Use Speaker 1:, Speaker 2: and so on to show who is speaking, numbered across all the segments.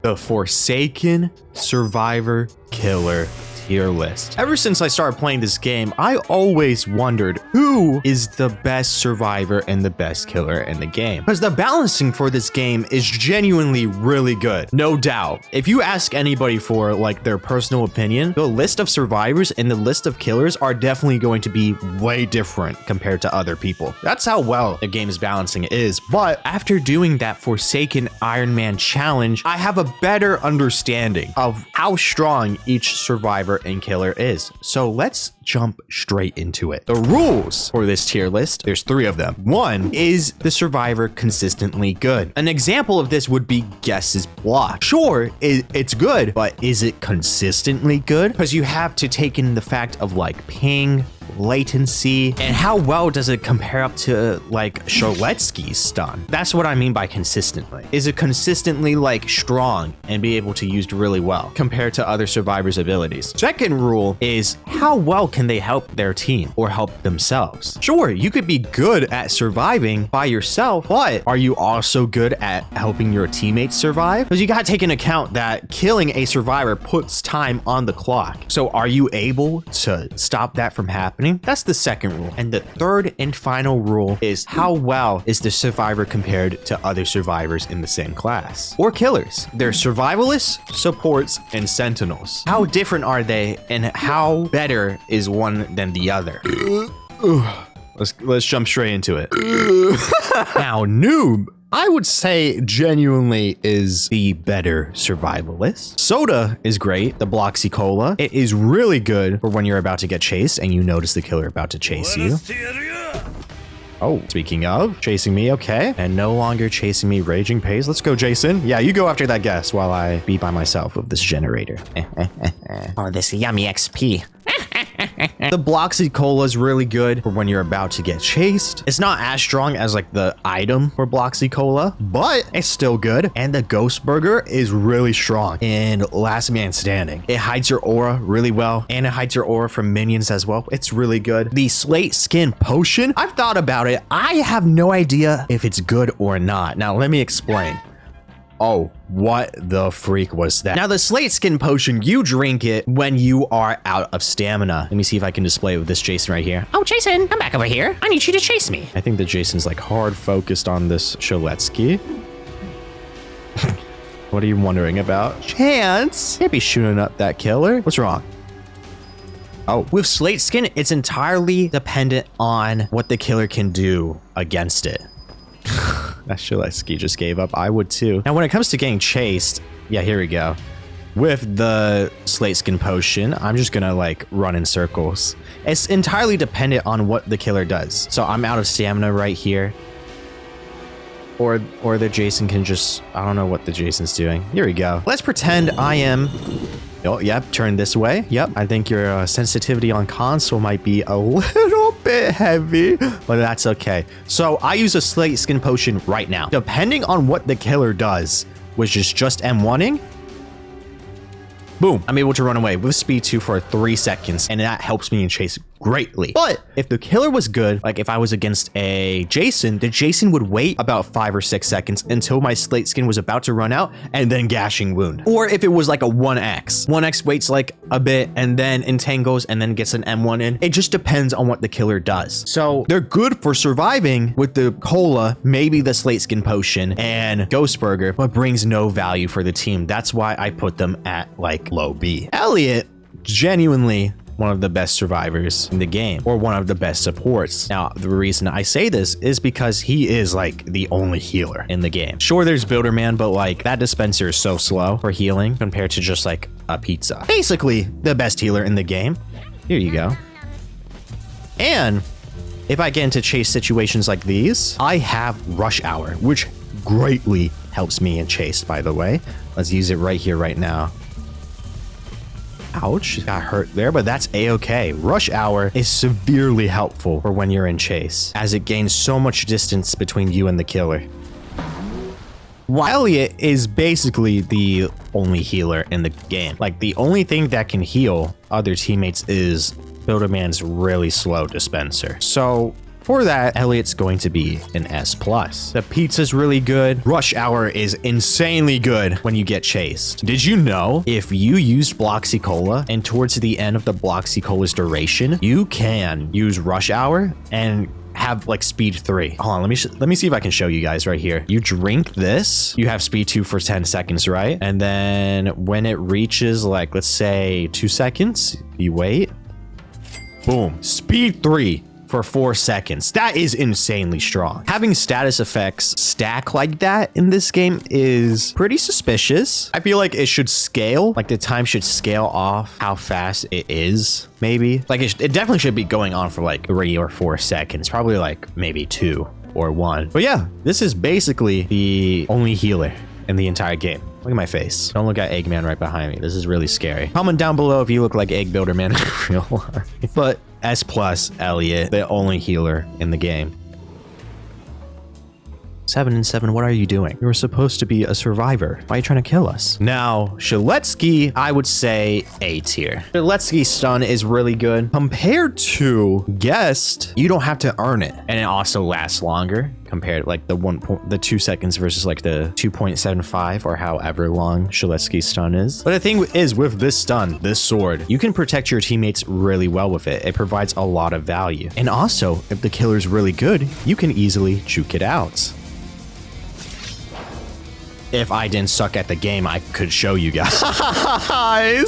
Speaker 1: The Forsaken Survivor Killer tier list. Ever since I started playing this game, I always wondered who is the best survivor and the best killer in the game. Because the balancing for this game is genuinely really good. No doubt. If you ask anybody for like their personal opinion, the list of survivors and the list of killers are definitely going to be way different compared to other people. That's how well the game's balancing is. But after doing that Forsaken Iron Man challenge, I have a better understanding of how strong each survivor and killer is. So let's jump straight into it. The rules for this tier list, there's 3 of them. 1 is the survivor consistently good. An example of this would be Guess's block. Sure, it's good, but is it consistently good? Because you have to take in the fact of like ping, latency, and how well does it compare up to like SHEDLETSKY's stun? That's what I mean by consistently. Is it consistently like strong and be able to use really well compared to other survivors' abilities? Second rule is how well can they help their team or help themselves? Sure, you could be good at surviving by yourself, but are you also good at helping your teammates survive? Because you gotta take into account that killing a survivor puts time on the clock. So are you able to stop that from happening? That's the second rule. And the third and final rule is how well is the survivor compared to other survivors in the same class or killers? They're survivalists, supports, and sentinels. How different are they and how better is one than the other? Let's jump straight into it. Now, Noob, I would say genuinely is the better survivalist. Soda is great, the Bloxy Cola. It is really good for when you're about to get chased and you notice the killer about to chase you. Oh, speaking of chasing me, okay. And no longer chasing me, Raging Pace. Let's go, Jason. Yeah, you go after that guess while I be by myself with this generator.
Speaker 2: Oh, this yummy XP.
Speaker 1: The Bloxy Cola is really good for when you're about to get chased. It's not as strong as like the item for Bloxy Cola, but it's still good. And the Ghost Burger is really strong in Last Man Standing. It hides your aura really well, and it hides your aura from minions as well. It's really good. The Slate Skin Potion, I've thought about it. I have no idea if it's good or not. Now, let me explain. Oh, what the freak was that? Now, the Slate Skin Potion, you drink it when you are out of stamina. Let me see if I can display it with this Jason right here.
Speaker 2: Oh, Jason, come back over here. I need you to chase me.
Speaker 1: I think that Jason's like hard focused on this SHEDLETSKY. What are you wondering about? Chance? Can't be shooting up that killer. What's wrong? Oh, with Slate Skin, it's entirely dependent on what the killer can do against it. That SHEDLETSKY just gave up. I would too. Now, when it comes to getting chased, yeah, here we go. With the Slate Skin Potion, I'm just gonna like run in circles. It's entirely dependent on what the killer does. So I'm out of stamina right here. Or the Jason can just, I don't know what the Jason's doing. Here we go. Let's pretend I am... Oh, yep, turn this way. Yep, I think your sensitivity on console might be a little bit heavy, but that's okay. So I use a Slate Skin Potion right now. Depending on what the killer does, which is just M1ing, boom, I'm able to run away with speed 2 for 3 seconds, and that helps me in chase greatly. But if the killer was good, like if I was against a Jason, the Jason would wait about 5 or 6 seconds until my Slate Skin was about to run out and then gashing wound. Or if it was like a 1x. 1x waits like a bit and then entangles and then gets an M1 in. It just depends on what the killer does. So they're good for surviving with the Cola, maybe the Slate Skin Potion and Ghost Burger, but brings no value for the team. That's why I put them at like low B. ELLIOT, genuinely one of the best survivors in the game, or one of the best supports. Now, the reason I say this is because he is like the only healer in the game. Sure, there's BUILDERMAN, but like that dispenser is so slow for healing compared to just like a pizza. Basically, the best healer in the game. Here you go. And if I get into chase situations like these, I have Rush Hour, which greatly helps me in chase, by the way. Let's use it right here, right now. Ouch, got hurt there, but that's a-okay. Rush Hour is severely helpful for when you're in chase, as it gains so much distance between you and the killer. ELLIOT is basically the only healer in the game. Like, the only thing that can heal other teammates is BUILDERMAN's really slow dispenser. So For that, Elliot's going to be an S+. The pizza's really good. Rush Hour is insanely good when you get chased. Did you know if you used Bloxy Cola and towards the end of the Bloxy Cola's duration, you can use Rush Hour and have like speed 3. Hold on, let me see if I can show you guys right here. You drink this, you have speed 2 for 10 seconds, right? And then when it reaches like, let's say 2 seconds, you wait. Boom, speed 3 for 4 seconds. That is insanely strong. Having status effects stack like that in this game is pretty suspicious. I feel like it should scale, like the time should scale off how fast it is, maybe. Like it definitely should be going on for like 3 or 4 seconds, probably like maybe 2 or 1. But yeah, this is basically the only healer in the entire game. Look at my face. Don't look at Eggman right behind me. This is really scary. Comment down below if you look like Egg Builderman in real life. But S+, Elliot, the only healer in the game. 7 and 7, what are you doing? You were supposed to be a survivor. Why are you trying to kill us? Now, SHEDLETSKY, I would say A tier. SHEDLETSKY's stun is really good. Compared to Guest, you don't have to earn it. And it also lasts longer compared like the 2 seconds versus like the 2.75 or however long SHEDLETSKY's stun is. But the thing is with this stun, this sword, you can protect your teammates really well with it. It provides a lot of value. And also, if the killer's really good, you can easily juke it out. If I didn't suck at the game, I could show you guys.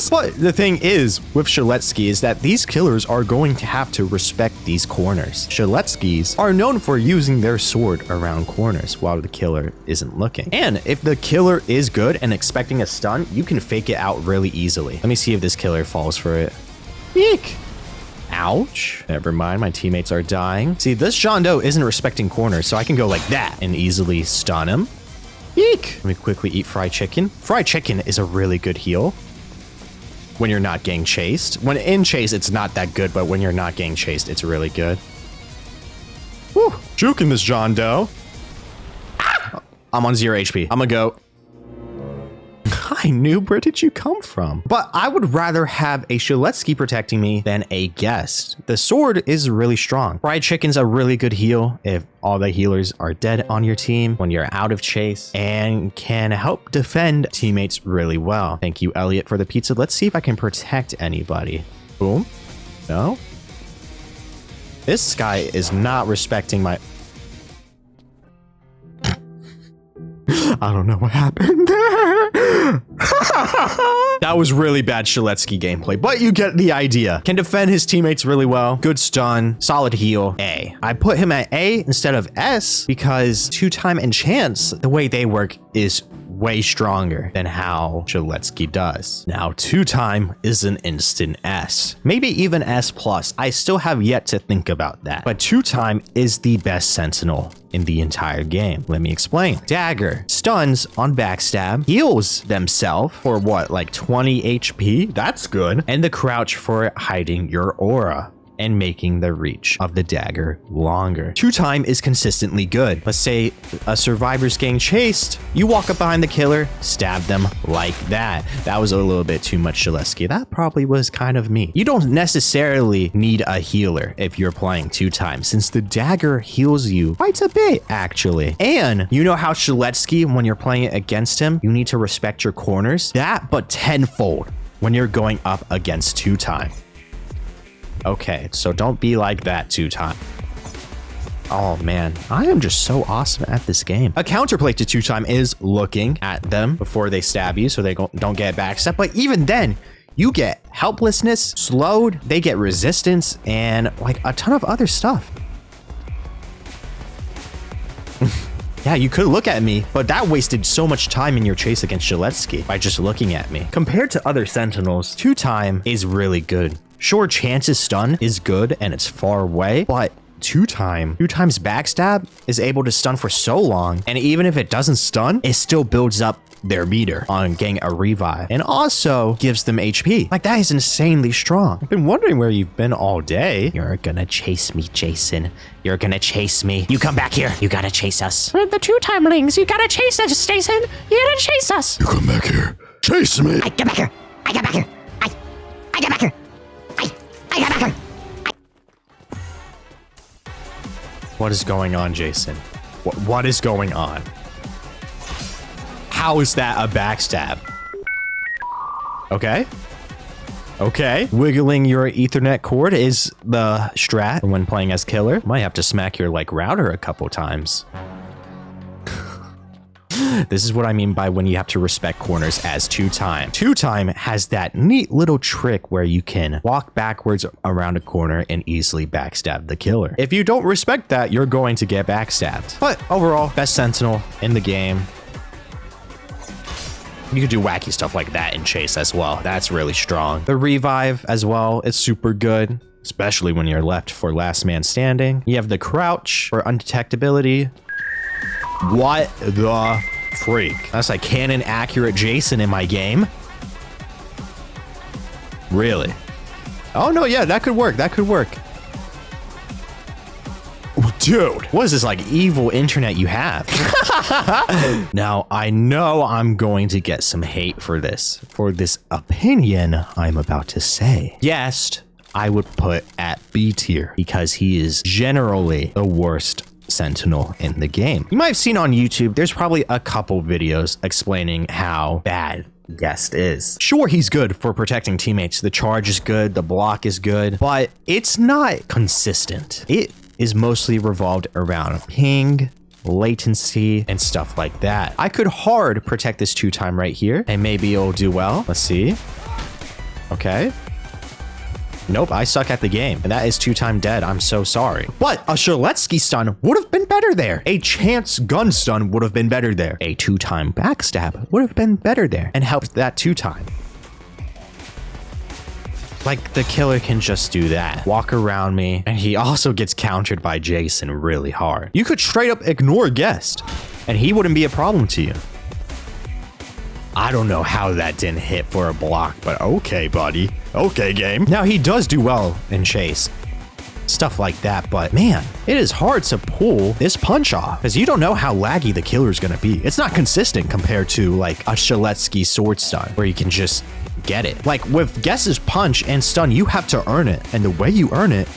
Speaker 1: But the thing is, with SHEDLETSKY is that these killers are going to have to respect these corners. SHEDLETSKYs are known for using their sword around corners while the killer isn't looking. And if the killer is good and expecting a stun, you can fake it out really easily. Let me see if this killer falls for it. Eek! Ouch. Never mind, my teammates are dying. See, this John Doe isn't respecting corners, so I can go like that and easily stun him. Eek! Let me quickly eat fried chicken. Fried chicken is a really good heal when you're not getting chased. When in chase, it's not that good, but when you're not getting chased, it's really good. Woo! Juking this John Doe. Ah! I'm on 0 HP. I'm gonna go. Hi, noob, where did you come from? But I would rather have a SHEDLETSKY protecting me than a Guest. The sword is really strong. Fried chicken's a really good heal if all the healers are dead on your team when you're out of chase and can help defend teammates really well. Thank you, Elliot, for the pizza. Let's see if I can protect anybody. Boom. No. This guy is not respecting my... I don't know what happened there. That was really bad SHEDLETSKY gameplay, but you get the idea. Can defend his teammates really well. Good stun, solid heal, A. I put him at A instead of S because 2-time and chance, the way they work is way stronger than how SHEDLETSKY does. Now, 2-time is an instant S. Maybe even S+. I still have yet to think about that. But 2-time is the best sentinel in the entire game. Let me explain. Dagger stuns on backstab, heals themselves for what, like 20 HP? That's good. And the crouch for hiding your aura and making the reach of the dagger longer. 2-time is consistently good. Let's say a survivor's getting chased. You walk up behind the killer, stab them like that. That was a little bit too much SHEDLETSKY. That probably was kind of me. You don't necessarily need a healer if you're playing 2-time, since the dagger heals you quite a bit, actually. And you know how SHEDLETSKY, when you're playing it against him, you need to respect your corners? That, but tenfold when you're going up against 2-time. Okay, so don't be like that 2-time. Oh man, I am just so awesome at this game. A counterplay to 2-time is looking at them before they stab you so they don't get backstab. But even then, you get helplessness, slowed, they get resistance, and like a ton of other stuff. Yeah, you could look at me, but that wasted so much time in your chase against SHEDLETSKY by just looking at me. Compared to other sentinels, 2-time is really good. Sure, Chance's stun is good and it's far away, but 2-time's backstab is able to stun for so long, and even if it doesn't stun, it still builds up their meter on getting a revive and also gives them HP. Like, that is insanely strong. I've been wondering where you've been all day. You're gonna chase me, Jason. You're gonna chase me.
Speaker 2: You come back here. You gotta chase us. We're the 2-timelings. You gotta chase us, Jason. You gotta chase us.
Speaker 3: You come back here. Chase me.
Speaker 2: I get back here. I get back here. I get back here. I get back here.
Speaker 1: What is going on, Jason? What is going on? How is that a backstab? Okay. Okay. Wiggling your Ethernet cord is the strat when playing as killer. Might have to smack your like router a couple times. This is what I mean by when you have to respect corners as two-time. Two-time has that neat little trick where you can walk backwards around a corner and easily backstab the killer. If you don't respect that, you're going to get backstabbed. But overall, best sentinel in the game. You could do wacky stuff like that in chase as well. That's really strong. The revive as well is super good, especially when you're left for last man standing. You have the crouch for undetectability. What the freak? That's like cannon accurate Jason in my game. Really? Oh no, yeah, that could work. That could work. Dude, what is this like evil internet you have? Now, I know I'm going to get some hate for this opinion I'm about to say. Yes, I would put at B tier because he is generally the worst sentinel in the game. You might have seen on YouTube, there's probably a couple videos explaining how bad Guest is. Sure, he's good for protecting teammates. The charge is good, the block is good, but it's not consistent. It is mostly revolved around ping, latency, and stuff like that. I could hard protect this two-time right here, and maybe it'll do well. Let's see. Okay. Nope, I suck at the game, and that is two-time dead. I'm so sorry. But a SHEDLETSKY stun would have been better there. A chance gun stun would have been better there. A two-time backstab would have been better there and helped that two-time. Like, the killer can just do that. Walk around me, and he also gets countered by Jason really hard. You could straight up ignore Guest, and he wouldn't be a problem to you. I don't know how that didn't hit for a block, but okay, buddy. Okay, game. Now, he does do well in chase. Stuff like that, but man, it is hard to pull this punch off because you don't know how laggy the killer is going to be. It's not consistent compared to like a SHEDLETSKY sword stun where you can just get it. Like with Guess's punch and stun, you have to earn it, and the way you earn it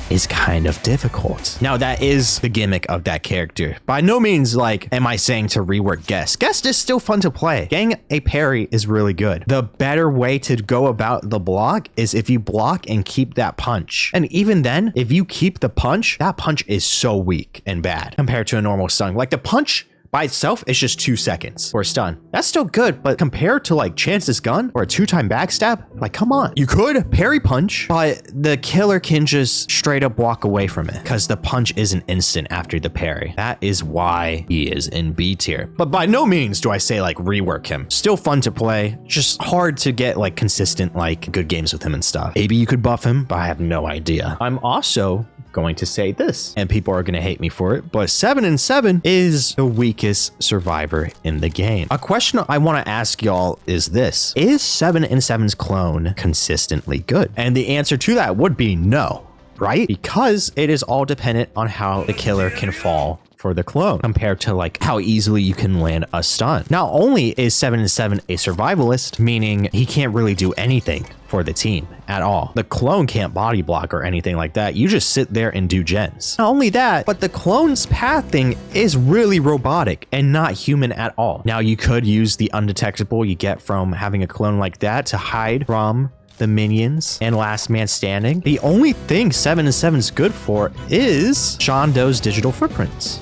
Speaker 1: is kind of difficult. Now, that is the gimmick of that character. By no means like am I saying to rework Guest. Guest is still fun to play. Getting a parry is really good. The better way to go about the block is if you block and keep that punch. And even then, if you keep the punch, that punch is so weak and bad compared to a normal stun. Like the punch by itself, it's just 2 seconds for a stun. That's still good, but compared to like Chance's gun or a two-time backstab, like come on. You could parry punch, but the killer can just straight up walk away from it because the punch isn't instant after the parry. That is why he is in B tier. But by no means do I say like rework him. Still fun to play, just hard to get like consistent like good games with him and stuff. Maybe you could buff him, but I have no idea. I'm also going to say this, and people are going to hate me for it, but 7 and 7 is the weakest survivor in the game. A question I want to ask y'all is this: is 7 and 7's clone consistently good? And the answer to that would be no, right? Because it is all dependent on how the killer can fall for the clone compared to like how easily you can land a stun. Not only is 7 and 7 a survivalist, meaning he can't really do anything for the team at all. The clone can't body block or anything like that. You just sit there and do gens. Not only that, but the clone's pathing is really robotic and not human at all. Now, you could use the undetectable you get from having a clone like that to hide from the minions and last man standing. The only thing 7 and 7's good for is John Doe's digital footprints.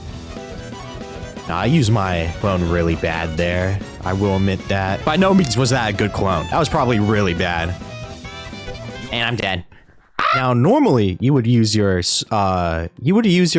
Speaker 1: Now, I use my clone really bad there. I will admit that. By no means was that a good clone. That was probably really bad. And I'm dead. Now, normally you would use your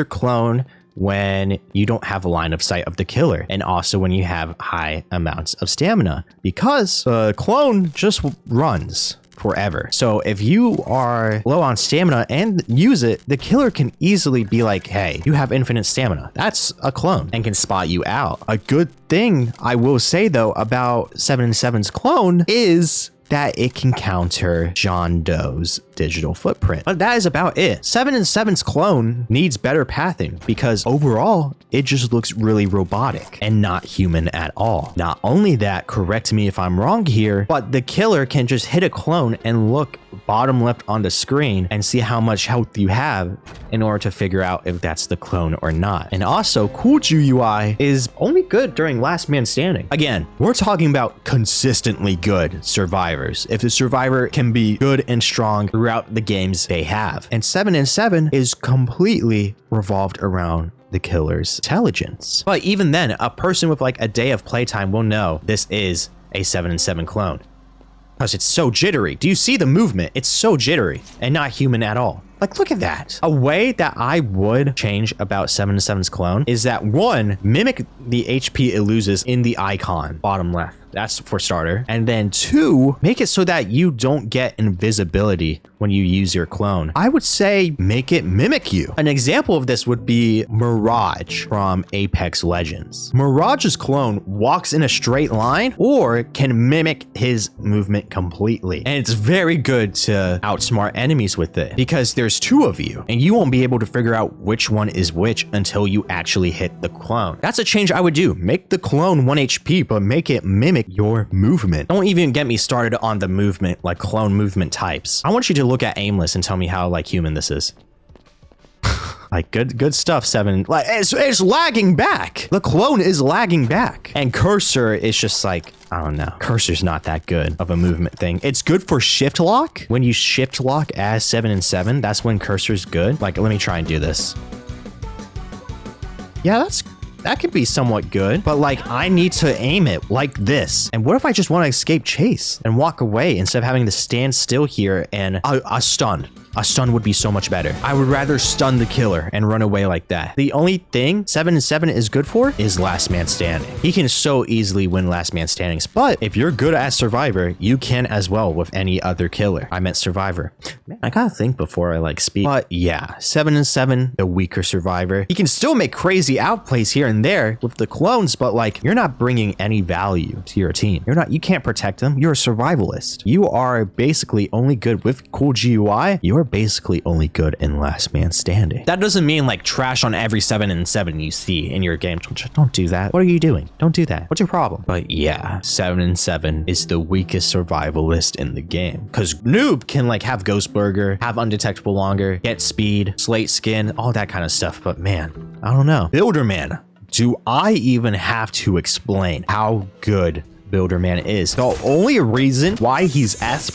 Speaker 1: clone when you don't have a line of sight of the killer, and also when you have high amounts of stamina, because the clone just runs forever. So if you are low on stamina and use it, the killer can easily be like, hey, you have infinite stamina. That's a clone and can spot you out. A good thing I will say though about 7 and 7's clone is that it can counter John Doe's digital footprint. But that is about it. 7 and 7's clone needs better pathing because overall, it just looks really robotic and not human at all. Not only that, correct me if I'm wrong here, but the killer can just hit a clone and look bottom left on the screen and see how much health you have in order to figure out if that's the clone or not. And also, COOLKID UI is only good during last man standing. Again, we're talking about consistently good survivors. If the survivor can be good and strong throughout the games they have. And 7 and 7 is completely revolved around the killer's intelligence. But even then, a person with like a day of playtime will know this is a 7 and 7 clone. Because it's so jittery. Do you see the movement? It's so jittery and not human at all. Like, look at that. A way that I would change about 7 and 7's clone is that 1, mimic the HP it loses in the icon, bottom left. That's for starter. And then 2, make it so that you don't get invisibility when you use your clone. I would say make it mimic you. An example of this would be Mirage from Apex Legends. Mirage's clone walks in a straight line or can mimic his movement completely. And it's very good to outsmart enemies with it because there's 2 of you and you won't be able to figure out which one is which until you actually hit the clone. That's a change I would do. Make the clone 1 HP, but make it mimic your movement. Don't even get me started on the movement, like clone movement types. I want you to look at aimless and tell me how like human this is. Like good stuff, 7. Like it's lagging back. The clone is lagging back. And cursor is just like, I don't know. Cursor's not that good of a movement thing. It's good for shift lock. When you shift lock as 7 and 7, that's when cursor's good. Like, let me try and do this. Yeah, that could be somewhat good, but like I need to aim it like this. And what if I just want to escape chase and walk away instead of having to stand still here and a stun? A stun would be so much better. I would rather stun the killer and run away like that. The only thing 7 and 7 is good for is last man standing. He can so easily win last man standings, but if you're good at survivor, you can as well with any other killer. I meant survivor. Man, I gotta think before I like speak. But yeah, 7 and 7, the weaker survivor. He can still make crazy outplays here and there with the clones, but like you're not bringing any value to your team. You can't protect them. You're a survivalist. You are basically only good with COOLKID UI. You're basically only good in last man standing. That doesn't mean like trash on every 7 and 7 you see in your game. Don't do that. What are you doing? Don't do that. What's your problem? But yeah, 7 and 7 is the weakest survivalist in the game because NOOB can like have Ghost Burger, have undetectable longer, get speed, slate skin, all that kind of stuff. But man, I don't know. BUILDERMAN. Do I even have to explain how good BUILDERMAN is? The only reason why he's S+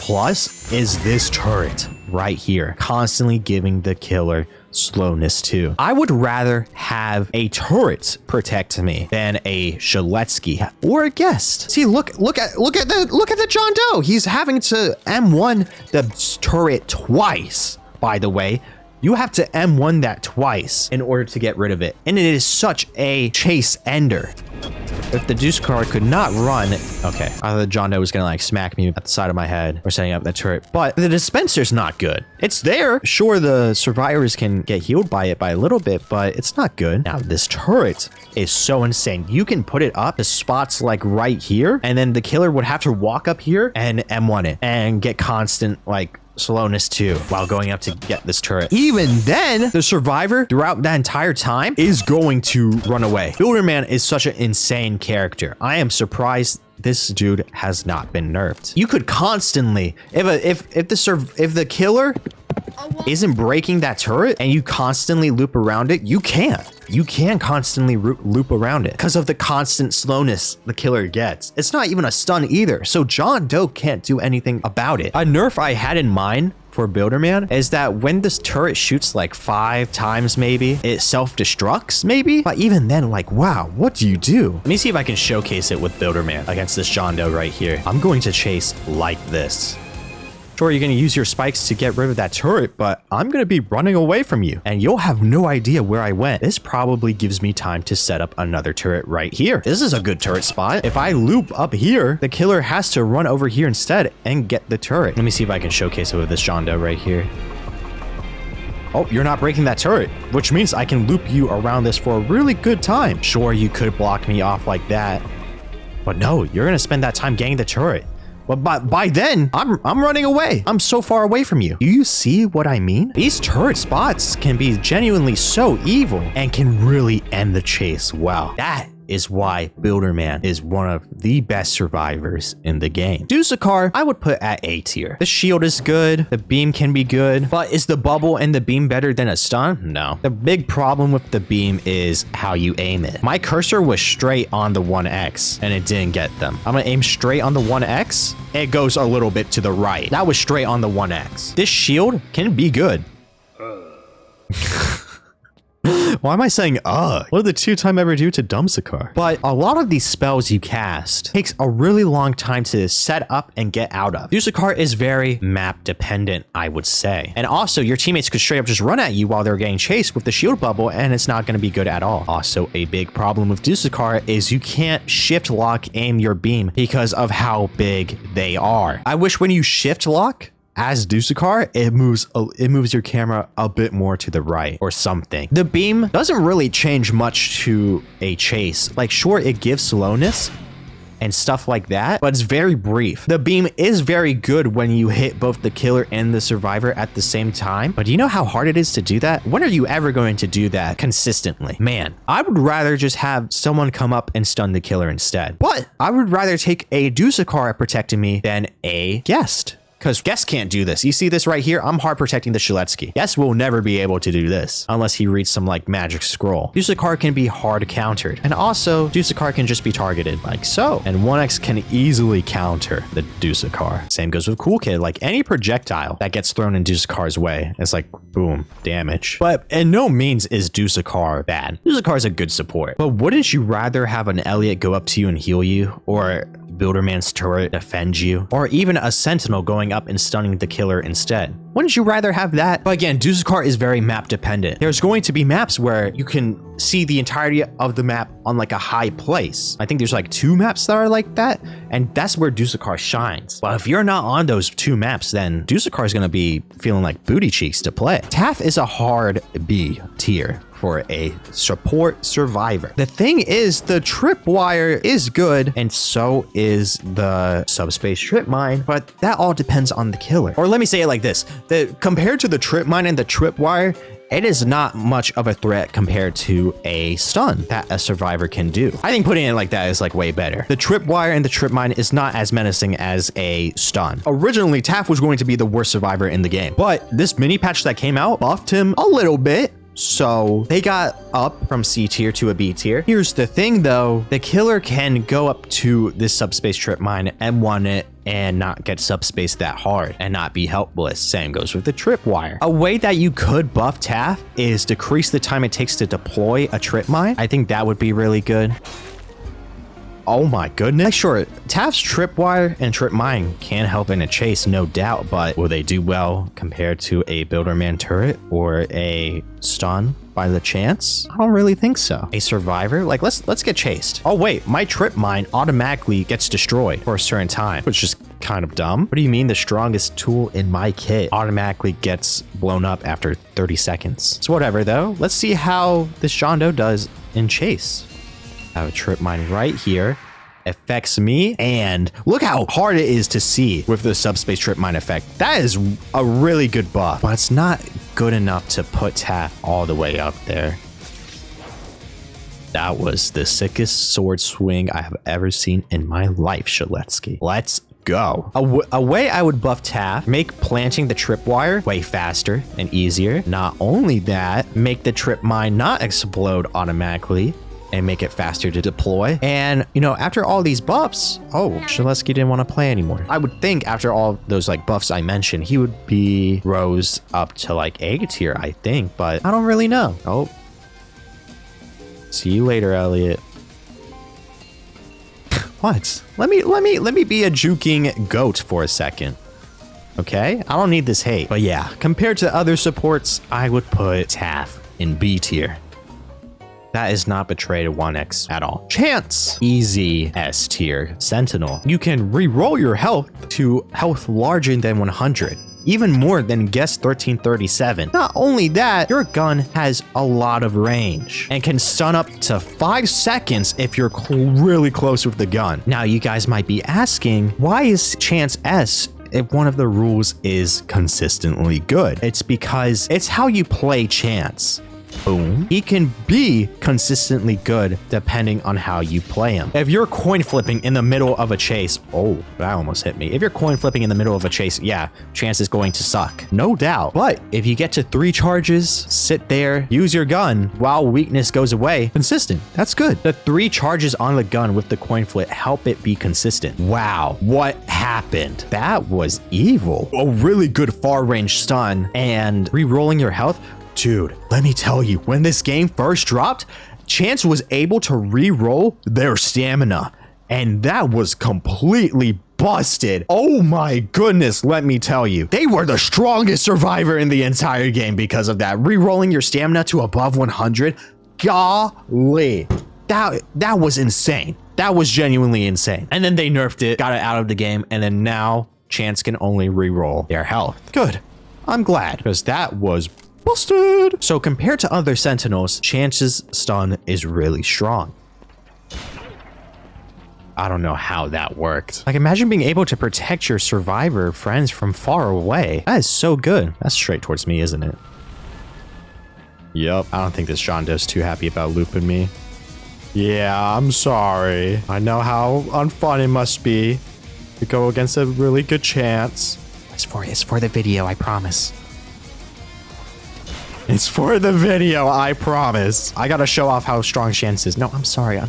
Speaker 1: is this turret right here, constantly giving the killer slowness too. I would rather have a turret protect me than a SHEDLETSKY or a guest. See, look at the John Doe. He's having to M1 the turret twice, by the way. You have to M1 that twice in order to get rid of it. And it is such a chase ender. If the DUSEKKAR could not run, okay, I thought John Doe was gonna like smack me at the side of my head or setting up that turret, but the dispenser's not good. It's there. Sure, the survivors can get healed by it by a little bit, but it's not good. Now, this turret is so insane. You can put it up to spots like right here, and then the killer would have to walk up here and M1 it and get constant like slowness too while going up to get this turret. Even then, the survivor throughout that entire time is going to run away. BUILDERMAN is such an insane character. I am surprised this dude has not been nerfed. You could constantly, if the killer isn't breaking that turret and you constantly loop around it, you can constantly loop around it because of the constant slowness the killer gets. It's not even a stun either, so John Doe can't do anything about it. A nerf I had in mind for BUILDERMAN is that when this turret shoots like 5 times maybe, it self-destructs maybe, but even then, like, wow, what do you do? Let me see if I can showcase it with BUILDERMAN against this John Doe right here. I'm going to chase like this. Sure, you're going to use your spikes to get rid of that turret, but I'm going to be running away from you and you'll have no idea where I went. This probably gives me time to set up another turret right here. This is a good turret spot. If I loop up here, the killer has to run over here instead and get the turret. Let me see if I can showcase it with this John Doe right here. Oh, you're not breaking that turret, which means I can loop you around this for a really good time. Sure, you could block me off like that, but no, you're going to spend that time getting the turret. But by then, I'm running away. I'm so far away from you. Do you see what I mean? These turret spots can be genuinely so evil and can really end the chase well. That is why Builderman is one of the best survivors in the game. DUSEKKAR, I would put at A tier. The shield is good. The beam can be good. But is the bubble and the beam better than a stun? No. The big problem with the beam is how you aim it. My cursor was straight on the 1X and it didn't get them. I'm gonna aim straight on the 1X. It goes a little bit to the right. That was straight on the 1X. This shield can be good. Why am I saying What did the 2-time ever do to DUSEKKAR? But a lot of these spells you cast takes a really long time to set up and get out of. DUSEKKAR is very map dependent, I would say. And also, your teammates could straight up just run at you while they're getting chased with the shield bubble, and it's not going to be good at all. Also, a big problem with DUSEKKAR is you can't shift lock aim your beam because of how big they are. I wish when you shift lock, as DUSEKKAR, it moves your camera a bit more to the right or something. The beam doesn't really change much to a chase. Like, sure, it gives slowness and stuff like that, but it's very brief. The beam is very good when you hit both the killer and the survivor at the same time. But do you know how hard it is to do that? When are you ever going to do that consistently? Man, I would rather just have someone come up and stun the killer instead. But I would rather take a DUSEKKAR at protecting me than a guest. Because Guest can't do this. You see this right here? I'm hard protecting the SHEDLETSKY. Guest will never be able to do this unless he reads some like magic scroll. DUSEKKAR can be hard countered. And also, DUSEKKAR can just be targeted like so. And 1X can easily counter the DUSEKKAR. Same goes with COOLKID. Like any projectile that gets thrown in DUSEKKAR's way, it's like boom, damage. But in no means is DUSEKKAR bad. DUSEKKAR is a good support. But wouldn't you rather have an ELLIOT go up to you and heal you? Or Builderman's turret defend you, or even a sentinel going up and stunning the killer instead? Wouldn't you rather have that? But again, DUSEKKAR is very map dependent. There's going to be maps where you can see the entirety of the map on like a high place. I think there's like 2 maps that are like that, and that's where DUSEKKAR shines. But if you're not on those 2 maps, then DUSEKKAR is going to be feeling like booty cheeks to play. TAPH is a hard B tier for a support survivor. The thing is, the tripwire is good, and so is the subspace trip mine, but that all depends on the killer. Or let me say it like this: compared to the trip mine and the tripwire, it is not much of a threat compared to a stun that a survivor can do. I think putting it like that is like way better. The tripwire and the trip mine is not as menacing as a stun. Originally, TAPH was going to be the worst survivor in the game, but this mini patch that came out buffed him a little bit. So they got up from C tier to a B tier. Here's the thing though, the killer can go up to this subspace trip mine and one it and not get subspace that hard and not be helpless. Same goes with the tripwire. A way that you could buff TAPH is decrease the time it takes to deploy a trip mine. I think that would be really good. Oh my goodness. Sure, TAPH's tripwire and trip mine can help in a chase, no doubt, but will they do well compared to a Builderman turret or a stun by the chance? I don't really think so. A survivor? Like, let's get chased. Oh wait, my trip mine automatically gets destroyed for a certain time, which is kind of dumb. What do you mean the strongest tool in my kit automatically gets blown up after 30 seconds? So whatever though, let's see how this John Doe does in chase. I have a trip mine right here. Affects me, and look how hard it is to see with the subspace trip mine effect. That is a really good buff, but it's not good enough to put TAPH all the way up there. That was the sickest sword swing I have ever seen in my life, SHEDLETSKY. Let's go. A way I would buff TAPH, make planting the tripwire way faster and easier. Not only that, make the trip mine not explode automatically and make it faster to deploy. And, you know, after all these buffs, SHEDLETSKY didn't want to play anymore. I would think after all those like buffs I mentioned, he would be rose up to like A tier, I think, but I don't really know. Oh, see you later, ELLIOT. What? Let me be a juking goat for a second. Okay, I don't need this hate. But yeah, compared to other supports, I would put TAPH in B tier. That is not betrayed 1X at all. Chance, easy S tier. Sentinel, you can re-roll your health to health larger than 100. Even more than Guest 1337. Not only that, your gun has a lot of range and can stun up to 5 seconds if you're really close with the gun. Now you guys might be asking, why is Chance S if one of the rules is consistently good? It's because it's how you play Chance. Boom. He can be consistently good depending on how you play him. If you're coin flipping in the middle of a chase, oh, that almost hit me. If you're coin flipping in the middle of a chase, yeah, chance is going to suck. No doubt. But if you get to 3 charges, sit there, use your gun while weakness goes away, consistent. That's good. The 3 charges on the gun with the coin flip help it be consistent. Wow. What happened? That was evil. A really good far range stun and re-rolling your health. Dude, let me tell you, when this game first dropped, Chance was able to re-roll their stamina, and that was completely busted. Oh my goodness, let me tell you. They were the strongest survivor in the entire game because of that. Re-rolling your stamina to above 100, golly. That was insane. That was genuinely insane. And then they nerfed it, got it out of the game, and then now Chance can only re-roll their health. Good. I'm glad, because that was busted. So compared to other Sentinels, Chance's stun is really strong. I don't know how that worked. Like, imagine being able to protect your survivor friends from far away. That is so good. That's straight towards me, isn't it? Yep. I don't think this John Doe's too happy about looping me. Yeah, I'm sorry. I know how unfun it must be to go against a really good Chance. It's for the video, I promise. It's for the video, I promise. I gotta show off how strong Chance is. No, I'm sorry,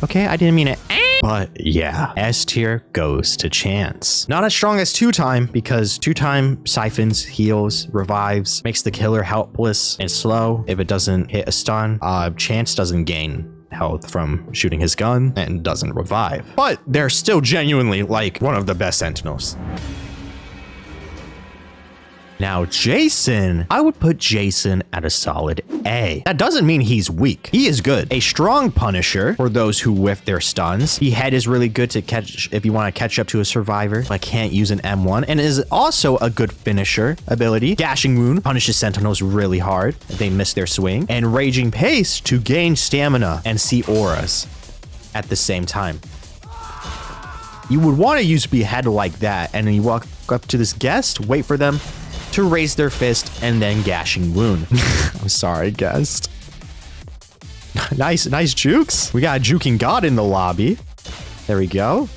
Speaker 1: okay? I didn't mean it. But yeah, S tier goes to Chance. Not as strong as 2-time, because 2-time siphons, heals, revives, makes the killer helpless and slow if it doesn't hit a stun. Chance doesn't gain health from shooting his gun and doesn't revive. But they're still genuinely like one of the best Sentinels. Now, Jason, I would put Jason at a solid A. That doesn't mean he's weak. He is good. A strong Punisher for those who whiff their stuns. He head is really good to catch if you want to catch up to a survivor, but can't use an M1, and is also a good finisher ability. Gashing Wound punishes Sentinels really hard if they miss their swing, and Raging Pace to gain stamina and see auras at the same time. You would want to use Behead like that, and then you walk up to this guest, wait for them to raise their fist, and then Gashing Wound. I'm sorry, guest. Nice jukes. We got a juking god in the lobby. There we go.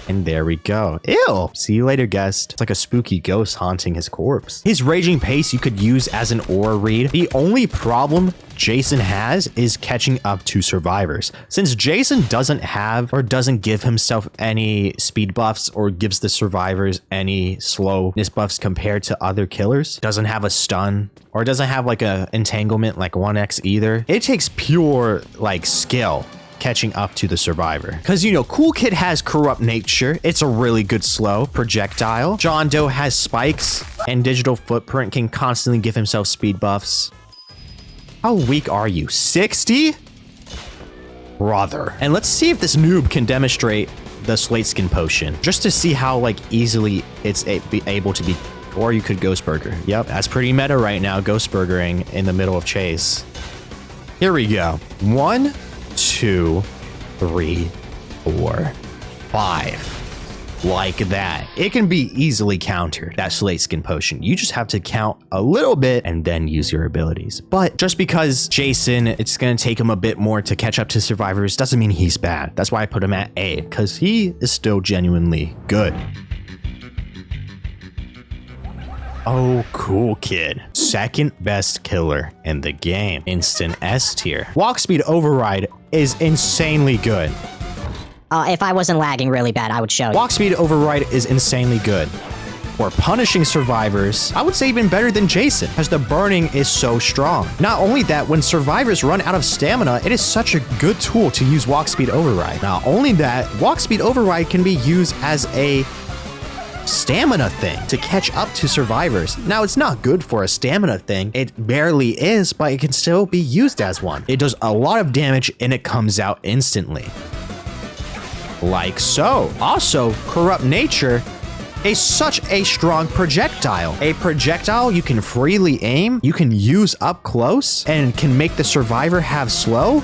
Speaker 1: And there we go. Ew. See you later, guest. It's like a spooky ghost haunting his corpse. His Raging Pace you could use as an aura read. The only problem Jason has is catching up to survivors. Since Jason doesn't have or doesn't give himself any speed buffs or gives the survivors any slowness buffs compared to other killers, doesn't have a stun or doesn't have like a entanglement like 1x either, it takes pure like skill catching up to the survivor. Because, you know, COOLKID has Corrupt Nature. It's a really good slow projectile. John Doe has spikes, and Digital Footprint can constantly give himself speed buffs. How weak are you? 60? Brother. And let's see if this noob can demonstrate the Slate Skin Potion, just to see how like easily it's able to be. Or you could Ghost Burger. Yep, that's pretty meta right now, Ghost Burgering in the middle of chase. Here we go. 1, 2, 3, 4, 5. Like that. It can be easily countered, that Slate Skin Potion. You just have to count a little bit and then use your abilities. But just because Jason, it's going to take him a bit more to catch up to survivors doesn't mean he's bad. That's why I put him at A, because he is still genuinely good. Oh, COOLKID. Second best killer in the game. Instant S tier. Walk speed override is insanely good.
Speaker 4: If I wasn't lagging really bad, I would show you.
Speaker 1: Walk speed override is insanely good. For punishing survivors, I would say even better than Jason, because the burning is so strong. Not only that, when survivors run out of stamina, it is such a good tool to use walk speed override. Not only that, walk speed override can be used as a stamina thing to catch up to survivors. Now, it's not good for a stamina thing. It barely is, but it can still be used as one. It does a lot of damage and it comes out instantly. Like so. Also, Corrupt Nature is such a strong projectile. A projectile you can freely aim, you can use up close, and can make the survivor have slow.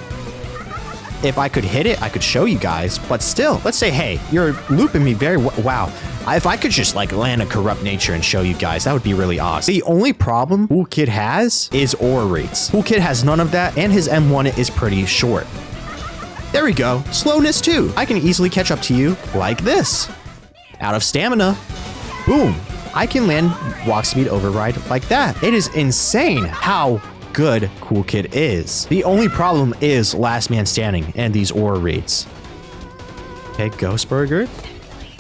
Speaker 1: If I could hit it, I could show you guys, but still, let's say, hey, you're looping me very wow. If I could just like land a corrupt nature and show you guys, that would be really awesome. The only problem COOLKID has is aura rates. COOLKID has none of that, and his M1 is pretty short. There we go. Slowness too. I can easily catch up to you like this. Out of stamina. Boom. I can land walk speed override like that. It is insane how good COOLKID is. The only problem is last man standing and these aura rates. Okay, Ghost Burger.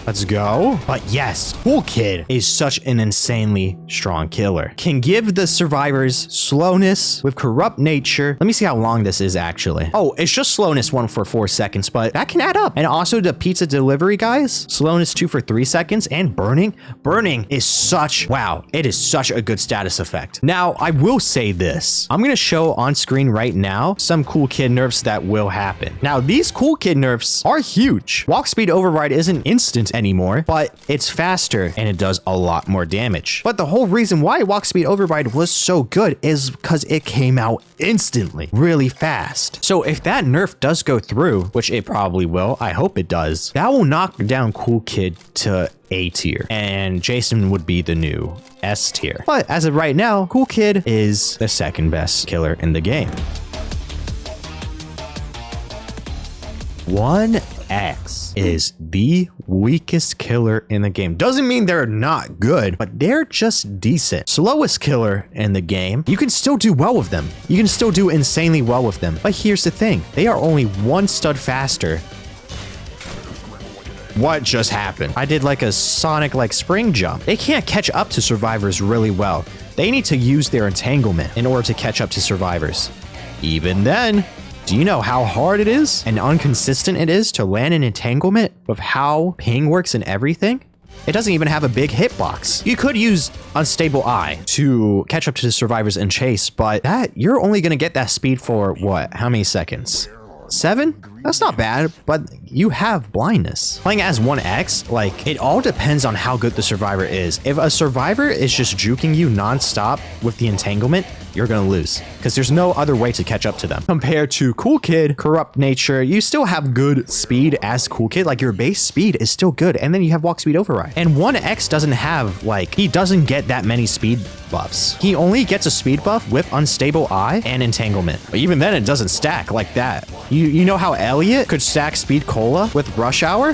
Speaker 1: Let's go. But yes, COOLKID is such an insanely strong killer. Can give the survivors slowness with corrupt nature. Let me see how long this is actually. Oh, it's just slowness 1 for 4 seconds, but that can add up. And also the pizza delivery guys, slowness 2 for 3 seconds, and burning. Burning is such, wow, it is such a good status effect. Now, I will say this. I'm gonna show on screen right now some COOLKID nerfs that will happen. Now, these COOLKID nerfs are huge. Walk speed override isn't instant anymore, but it's faster and it does a lot more damage. But the whole reason why walk speed override was so good is because it came out instantly, really fast. So if that nerf does go through, which it probably will, I hope it does, that will knock down COOLKID to A tier, and Jason would be the new S tier. But as of right now, COOLKID is the second best killer in the game. 1X is the weakest killer in the game. Doesn't mean they're not good, but they're just decent. Slowest killer in the game, you can still do well with them. You can still do insanely well with them. But here's the thing, they are only 1 stud faster. What just happened? I did like a Sonic like spring jump. They can't catch up to survivors really well. They need to use their entanglement in order to catch up to survivors. Even then, do you know how hard it is and inconsistent it is to land an entanglement with how ping works and everything? It doesn't even have a big hitbox. You could use Unstable Eye to catch up to the survivors and chase, but that you're only going to get that speed for what? How many seconds? 7? That's not bad, but you have blindness. Playing as 1X, like, it all depends on how good the survivor is. If a survivor is just juking you non-stop with the entanglement, you're gonna lose, because there's no other way to catch up to them. Compared to COOLKID, corrupt nature, you still have good speed as COOLKID, like your base speed is still good, and then you have walk speed override. And 1X doesn't have, like, he doesn't get that many speed buffs. He only gets a speed buff with Unstable Eye and Entanglement. But even then, it doesn't stack like that. You know how ELLIOT could stack Speed Cola with Rush Hour?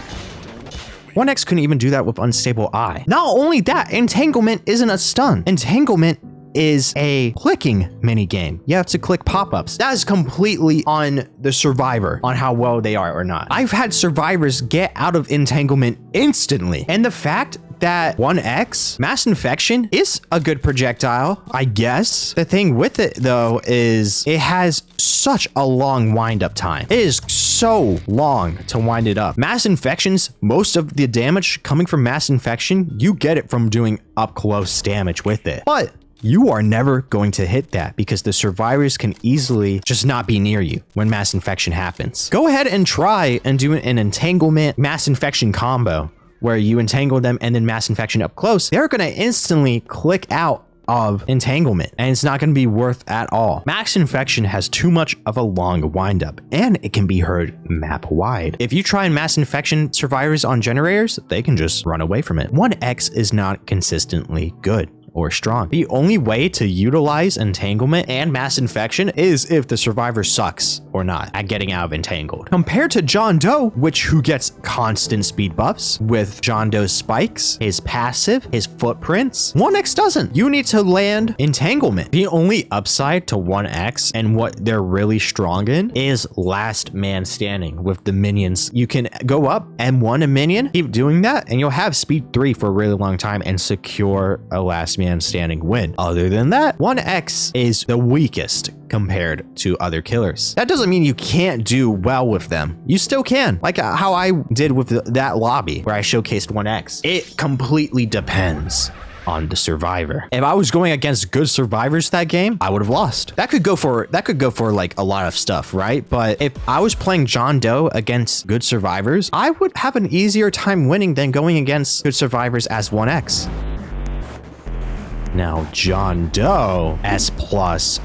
Speaker 1: 1X couldn't even do that with Unstable Eye. Not only that, Entanglement isn't a stun. Entanglement is a clicking mini game. You have to click pop-ups. That is completely on the survivor on how well they are or not. I've had survivors get out of entanglement instantly. And the fact that 1X mass infection is a good projectile, I guess. The thing with it though is it has such a long wind up time. It is so long to wind it up. Mass infections, most of the damage coming from mass infection, you get it from doing up close damage with it. But you are never going to hit that because the survivors can easily just not be near you when mass infection happens. Go ahead and try and do an entanglement mass infection combo where you entangle them and then mass infection up close. They're going to instantly click out of entanglement and it's not going to be worth at all. Max infection has too much of a long windup and it can be heard map wide. If you try and mass infection survivors on generators, they can just run away from it. 1X is not consistently good or strong. The only way to utilize entanglement and mass infection is if the survivor sucks or not at getting out of entangled. Compared to John Doe, who gets constant speed buffs with John Doe's spikes, his passive, his footprints, 1X doesn't. You need to land entanglement. The only upside to 1X and what they're really strong in is last man standing with the minions. You can go up M1 a minion, keep doing that, and you'll have speed 3 for a really long time and secure a last man standing win. Other than that, 1X is the weakest compared to other killers. That doesn't mean you can't do well with them. You still can, like how I did with that lobby where I showcased 1X. It completely depends on the survivor. If I was going against good survivors that game, I would have lost. That could go for like a lot of stuff, right? But if I was playing John Doe against good survivors, I would have an easier time winning than going against good survivors as 1X. Now, John Doe, S+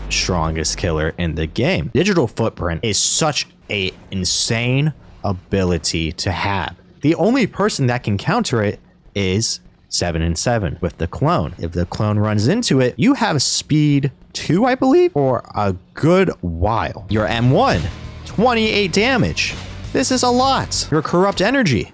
Speaker 1: strongest killer in the game. Digital footprint is such a insane ability to have. The only person that can counter it is 7 and 7 with the clone. If the clone runs into it, you have speed 2, I believe, for a good while. Your M1, 28 damage. This is a lot. Your corrupt energy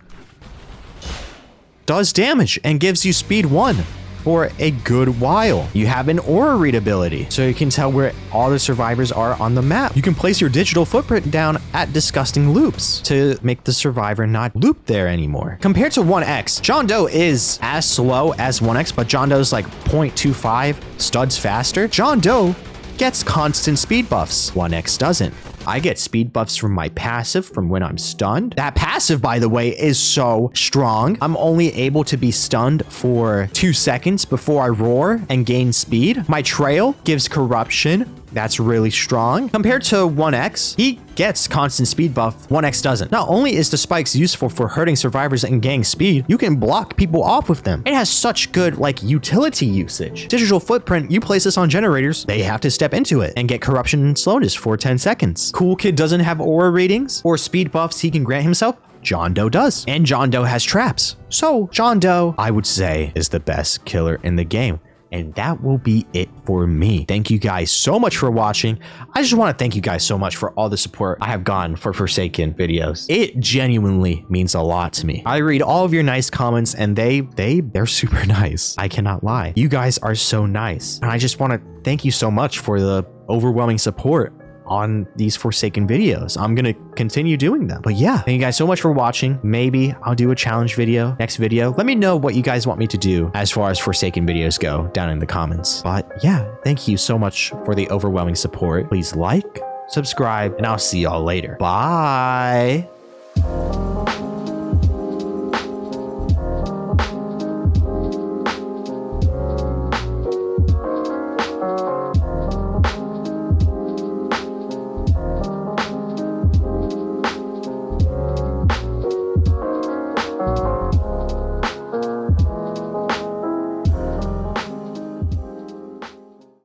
Speaker 1: does damage and gives you speed 1 for a good while. You have an aura read ability, so you can tell where all the survivors are on the map. You can place your digital footprint down at disgusting loops to make the survivor not loop there anymore. Compared to 1x, John Doe is as slow as 1x, but John Doe's like 0.25 studs faster. John Doe gets constant speed buffs. 1x doesn't. I get speed buffs from my passive from when I'm stunned. That passive, by the way, is so strong. I'm only able to be stunned for 2 seconds before I roar and gain speed. My trail gives corruption. That's really strong. Compared to 1x, he gets constant speed buff. 1x doesn't. Not only is the spikes useful for hurting survivors and gaining speed, you can block people off with them. It has such good like utility usage. Digital footprint, you place this on generators, they have to step into it and get corruption and slowness for 10 seconds. COOLKID doesn't have aura ratings or speed buffs he can grant himself. John Doe does. And John Doe has traps. So John Doe, I would say, is the best killer in the game. And that will be it for me. Thank you guys so much for watching. I just want to thank you guys so much for all the support I have gotten for Forsaken videos. It genuinely means a lot to me. I read all of your nice comments and they're super nice. I cannot lie. You guys are so nice. And I just want to thank you so much for the overwhelming support on these Forsaken videos. I'm gonna continue doing them. But yeah, thank you guys so much for watching. Maybe I'll do a challenge video next video. Let me know what you guys want me to do as far as Forsaken videos go down in the comments. But yeah, thank you so much for the overwhelming support. Please like, subscribe, and I'll see y'all later. Bye.